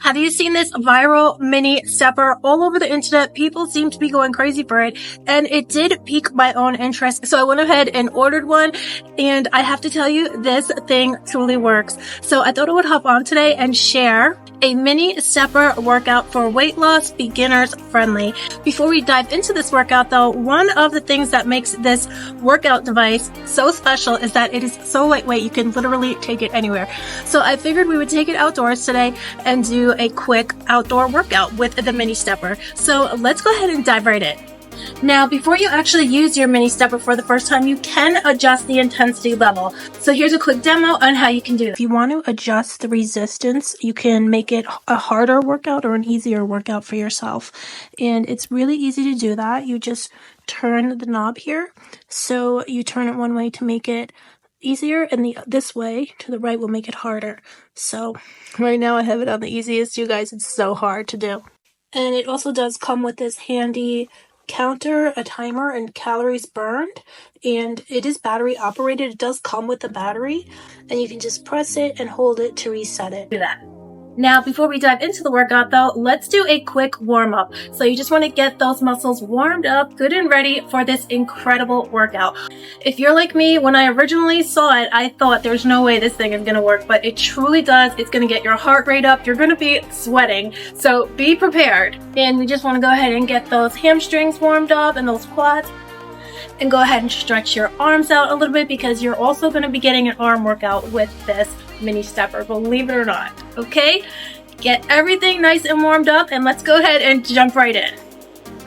Have you seen this viral mini stepper all over the internet? People seem to be going crazy for it, and it did pique my own interest. So I went ahead and ordered one, and I have to tell you, this thing truly works. So I thought I would hop on today and share a mini stepper workout for weight loss, beginners friendly. Before we dive into this workout though, one of the things that makes this workout device so special is that it is so lightweight. You can literally take it anywhere. So I figured we would take it outdoors today and do a quick outdoor workout with the mini stepper. So let's go ahead and dive right in. Now, before you actually use your mini stepper for the first time, you can adjust the intensity level. So here's a quick demo on how you can do it. If you want to adjust the resistance, you can make it a harder workout or an easier workout for yourself. And it's really easy to do that. You just turn the knob here. So you turn it one way to make it easier, and this way to the right will make it harder. So right now I have it on the easiest. You guys, it's so hard to do. And it also does come with this handy counter, a timer, and calories burned, and it is battery operated. It does come with a battery, and you can just press it and hold it to reset it. Do that. Now, before we dive into the workout though, let's do a quick warm-up. So you just want to get those muscles warmed up, good and ready for this incredible workout. If you're like me, when I originally saw it, I thought there's no way this thing is going to work, but it truly does. It's going to get your heart rate up. You're going to be sweating, so be prepared. And we just want to go ahead and get those hamstrings warmed up and those quads. And go ahead and stretch your arms out a little bit, because you're also going to be getting an arm workout with this mini stepper, believe it or not. Okay, get everything nice and warmed up, and let's go ahead and jump right in.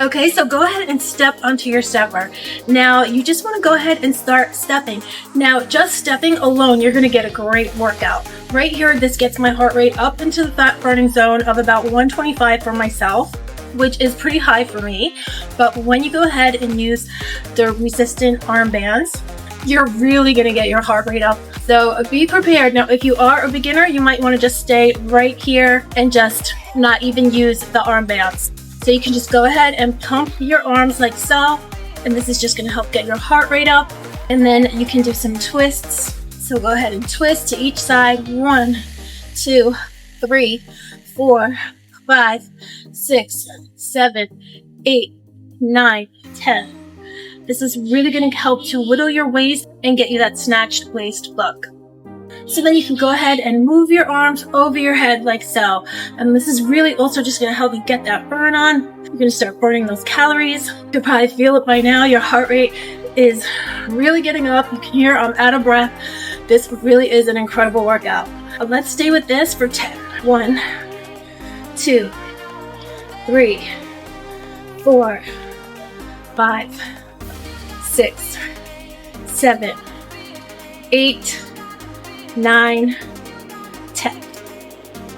Okay, so go ahead and step onto your stepper. Now, you just want to go ahead and start stepping. Now, just stepping alone, you're going to get a great workout. Right here, this gets my heart rate up into the fat burning zone of about 125 for myself, which is pretty high for me. But when you go ahead and use the resistant armbands, you're really going to get your heart rate up. So be prepared. Now, if you are a beginner, you might want to just stay right here and just not even use the armbands. So you can just go ahead and pump your arms like so, and this is just going to help get your heart rate up. And then you can do some twists. So go ahead and twist to each side. 1, 2, 3, 4, 5, 6, 7, 8, 9, 10. This is really going to help to whittle your waist and get you that snatched waist look. So then you can go ahead and move your arms over your head like so. And this is really also just going to help you get that burn on. You're going to start burning those calories. You can probably feel it by now. Your heart rate is really getting up. You can hear I'm out of breath. This really is an incredible workout. Let's stay with this for 10. 1, 2, 3, 4, 5, 6, 7, 8, 9, 10.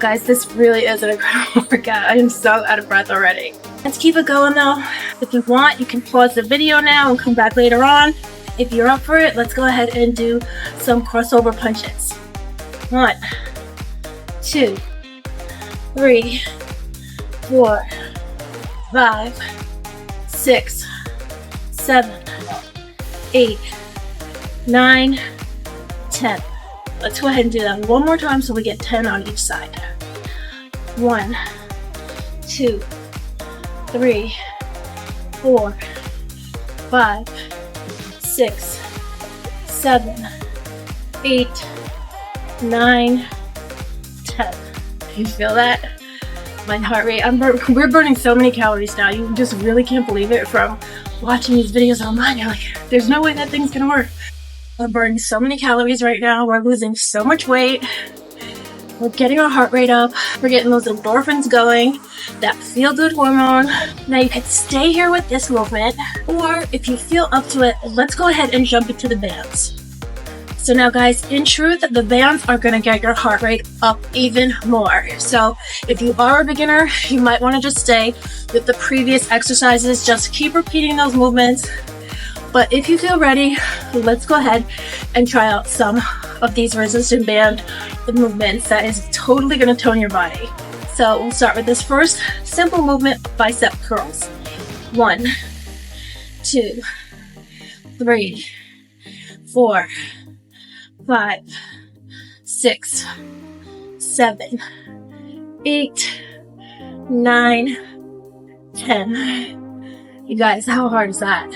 Guys, this really is an incredible workout. I am so out of breath already. Let's keep it going though. If you want, you can pause the video now and come back later on. If you're up for it, let's go ahead and do some crossover punches. 1, 2, 3, 4, 5, 6, 7, 8, 9, 10. Let's go ahead and do that one more time so we get 10 on each side. 1, 2, 3, 4, 5, 6, 7, 8, 9, 10. You feel that? My heart rate, we're burning so many calories now. You just really can't believe it from watching these videos online. You're like, there's no way that thing's gonna work. We're burning so many calories right now. We're losing so much weight. We're getting our heart rate up. We're getting those endorphins going, that feel-good hormone. Now you can stay here with this movement, or if you feel up to it, let's go ahead and jump into the bands. So now guys, in truth, the bands are gonna get your heart rate up even more. So if you are a beginner, you might wanna just stay with the previous exercises. Just keep repeating those movements. But if you feel ready, let's go ahead and try out some of these resistant band movements that is totally gonna tone your body. So we'll start with this first simple movement, bicep curls. 1, 2, 3, 4, 5, 6, 7, 8, 9, 10. You guys, how hard is that?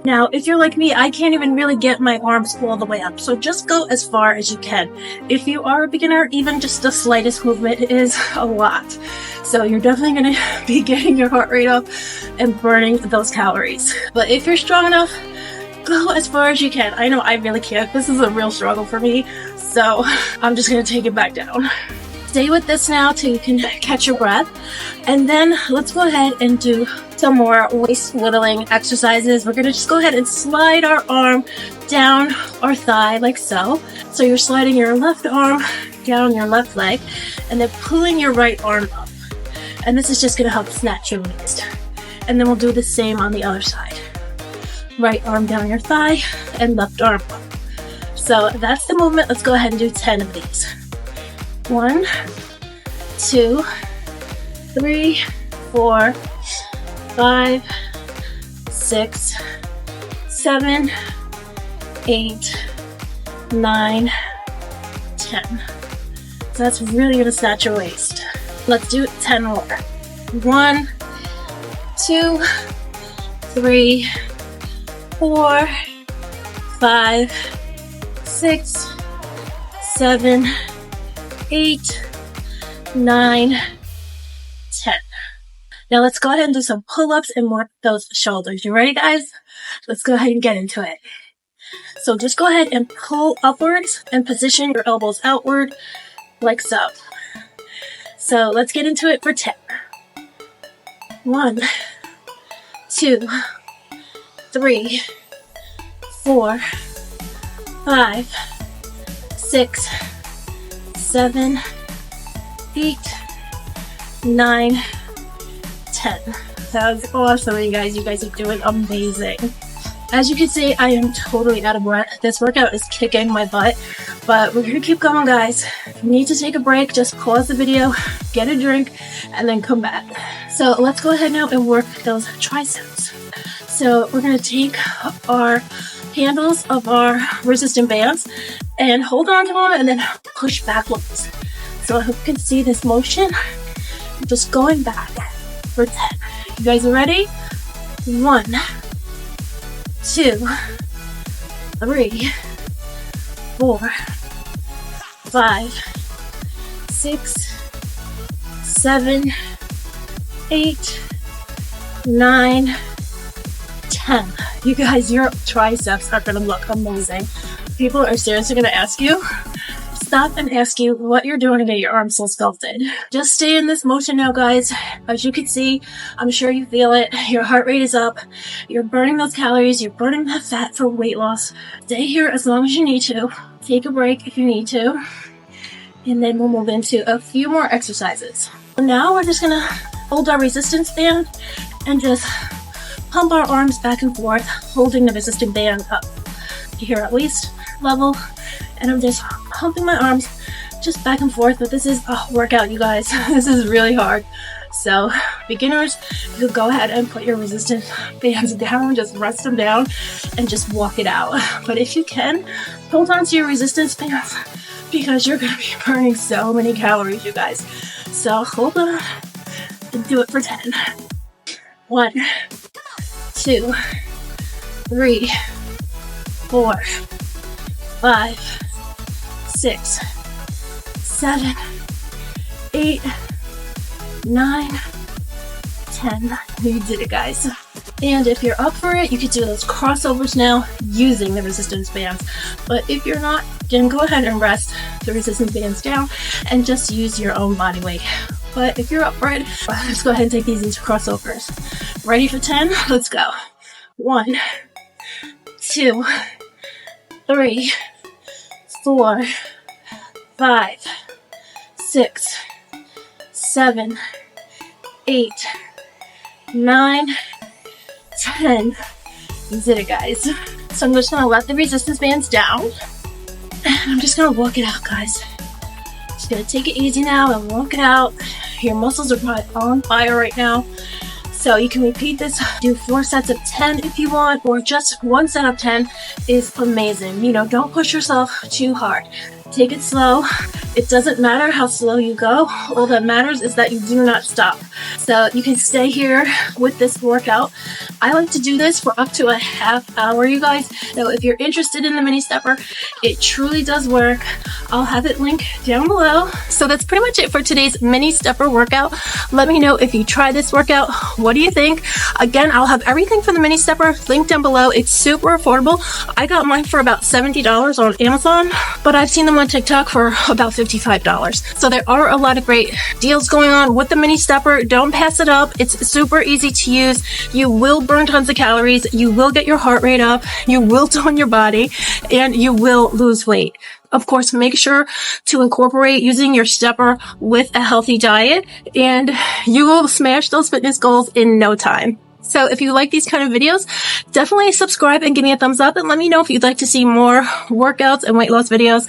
Now, if you're like me, I can't even really get my arms all the way up, so just go as far as you can. If you are a beginner, even just the slightest movement is a lot. So you're definitely going to be getting your heart rate up and burning those calories. But if you're strong enough, go as far as you can. I know I really can't. This is a real struggle for me, so I'm just going to take it back down. Stay with this now till you can catch your breath. And then let's go ahead and do some more waist whittling exercises. We're going to just go ahead and slide our arm down our thigh like so. So you're sliding your left arm down your left leg and then pulling your right arm up. And this is just going to help snatch your waist. And then we'll do the same on the other side. Right arm down your thigh and left arm up. So that's the movement. Let's go ahead and do 10 of these. 1, 2, 3, 4, 5, 6, 7, 8, 9, 10. So that's really going to snatch your waist. Let's do 10 more. 1, 2, 3, 4, 5, 6, 7, 8, 9, 10. Now let's go ahead and do some pull-ups and work those shoulders. You ready, guys? Let's go ahead and get into it. So just go ahead and pull upwards and position your elbows outward like so. So let's get into it for 10. 1, 2, 3, 4, 5, 6, 7, 8, 9, 10. That was awesome, you guys. You guys are doing amazing. As you can see, I am totally out of breath. This workout is kicking my butt, but we're gonna keep going, guys. If you need to take a break, just pause the video, get a drink, and then come back. So let's go ahead now and work those triceps. So we're gonna take our handles of our resistant bands and hold on to them and then push backwards. So I hope you can see this motion. I'm just going back for 10. You guys are ready? 1, 2, 3, 4, 5, 6, 7, 8, 9, 10. You guys, your triceps are gonna look amazing. People are seriously gonna stop and ask you what you're doing to get your arms so sculpted. Just stay in this motion now, guys. As you can see, I'm sure you feel it. Your heart rate is up. You're burning those calories. You're burning that fat for weight loss. Stay here as long as you need to. Take a break if you need to. And then we'll move into a few more exercises. Now we're just gonna hold our resistance band and just pump our arms back and forth, holding the resistance band up here at waist level. And I'm just pumping my arms just back and forth, but this is a workout, you guys. This is really hard. So beginners, you go ahead and put your resistance bands down, just rest them down and just walk it out. But if you can, hold on to your resistance bands because you're gonna be burning so many calories, you guys. So hold on and do it for 10. 1, 2, 3, 4, 5, 6, 7, 8, 9, 10. You did it, guys. And if you're up for it, you could do those crossovers now using the resistance bands. But if you're not, then go ahead and rest the resistance bands down and just use your own body weight. But if you're up for it, let's go ahead and take these into crossovers. Ready for 10? Let's go. 1, 2, 3, 4, 5, 6, 7, 8, 9, 10. You did it, guys. So I'm just gonna let the resistance bands down. And I'm just gonna walk it out, guys. Just gonna take it easy now and walk it out. Your muscles are probably on fire right now. So you can repeat this, do 4 sets of 10 if you want, or just 1 set of 10 is amazing. You know, don't push yourself too hard. Take it slow. It doesn't matter how slow you go. All that matters is that you do not stop. So you can stay here with this workout. I like to do this for up to a half hour, you guys. Now, if you're interested in the mini stepper, it truly does work. I'll have it linked down below. So that's pretty much it for today's mini stepper workout. Let me know if you try this workout. What do you think? Again, I'll have everything for the mini stepper linked down below. It's super affordable. I got mine for about $70 on Amazon, but I've seen them on TikTok for about $55. So there are a lot of great deals going on with the mini stepper. Don't pass it up. It's super easy to use. You will burn tons of calories. You will get your heart rate up. You will tone your body, and you will lose weight. Of course, make sure to incorporate using your stepper with a healthy diet, and you will smash those fitness goals in no time. So if you like these kind of videos, definitely subscribe and give me a thumbs up, and let me know if you'd like to see more workouts and weight loss videos.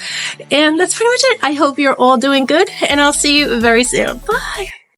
And that's pretty much it. I hope you're all doing good, and I'll see you very soon. Bye.